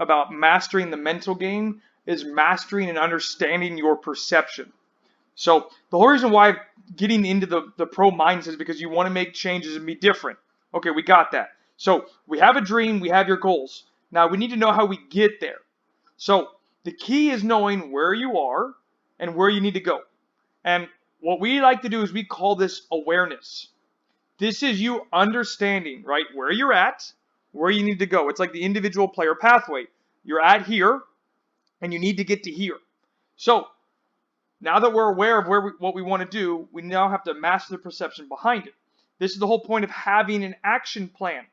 about mastering the mental game is mastering and understanding your perception. So the whole reason why getting into the pro mindset is because you want to make changes and be different. Okay, we got that. So we have a dream, we have your goals. Now we need to know how we get there. So the key is knowing where you are and where you need to go. And what we like to do is we call this awareness. This is you understanding, right, where you're at, where you need to go. It's like the individual player pathway. You're at here, and you need to get to here. So now that we're aware of what we want to do, we now have to master the perception behind it. This is the whole point of having an action plan.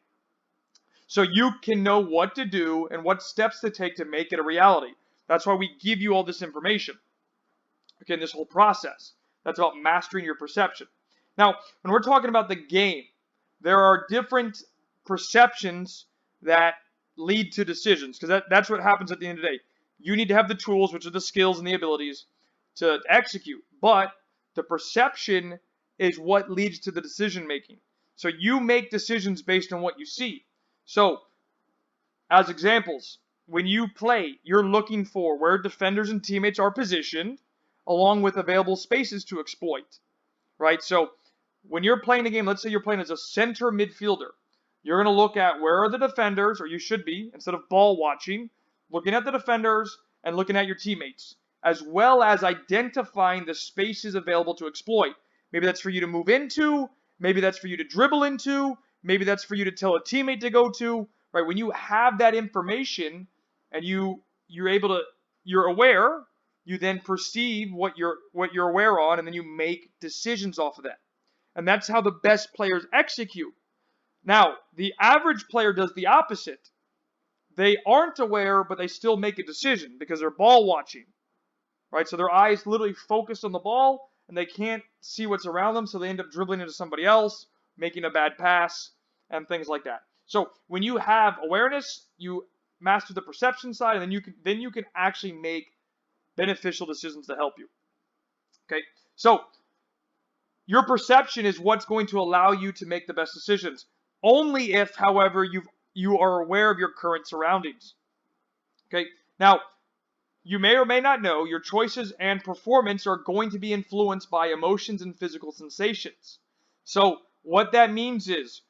So you can know what to do and what steps to take to make it a reality. That's why we give you all this information. Okay, this whole process. That's about mastering your perception. Now, when we're talking about the game, there are different perceptions that lead to decisions, because that's what happens at the end of the day. You need to have the tools, which are the skills and the abilities, to execute, but the perception is what leads to the decision making. So you make decisions based on what you see. So, as examples, when you play, you're looking for where defenders and teammates are positioned, along with available spaces to exploit, right? So, when you're playing a game, let's say you're playing as a center midfielder, you're going to look at where are the defenders, or you should be, instead of ball watching, looking at the defenders and looking at your teammates, as well as identifying the spaces available to exploit. Maybe that's for you to move into, maybe that's for you to dribble into, maybe that's for you to tell a teammate to go to, right? When you have that information and you're aware, you then perceive what you're aware on, and then you make decisions off of that. And that's how the best players execute. Now, the average player does the opposite. They aren't aware, but they still make a decision because they're ball watching, right? So their eyes literally focus on the ball, and they can't see what's around them, so they end up dribbling into somebody else, making a bad pass, and things like that. So when you have awareness, you master the perception side, and then you can actually make beneficial decisions to help you. Okay, so your perception is what's going to allow you to make the best decisions. Only if, however, you are aware of your current surroundings. Okay, now you may or may not know your choices and performance are going to be influenced by emotions and physical sensations. So what that means is,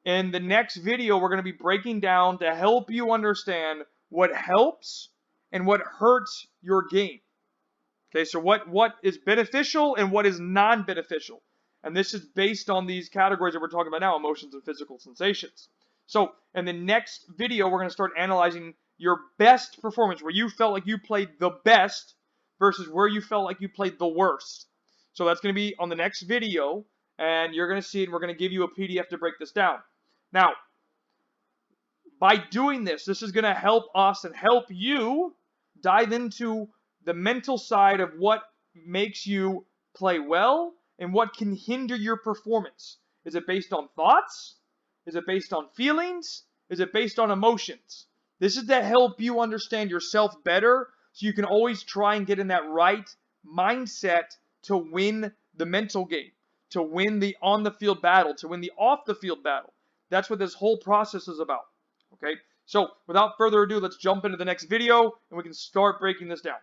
in the next video, we're going to be breaking down to help you understand what helps and what hurts your game. Okay, so what is beneficial and what is non-beneficial. And this is based on these categories that we're talking about now, emotions and physical sensations. So in the next video, we're going to start analyzing your best performance, where you felt like you played the best versus where you felt like you played the worst. So that's going to be on the next video, and you're going to see it, and we're going to give you a PDF to break this down. Now, by doing this, this is going to help us and help you dive into the mental side of what makes you play well and what can hinder your performance. Is it based on thoughts? Is it based on feelings? Is it based on emotions? This is to help you understand yourself better, so you can always try and get in that right mindset to win the mental game, to win the on-the-field battle, to win the off-the-field battle. That's what this whole process is about. Okay? So without further ado, let's jump into the next video, and we can start breaking this down.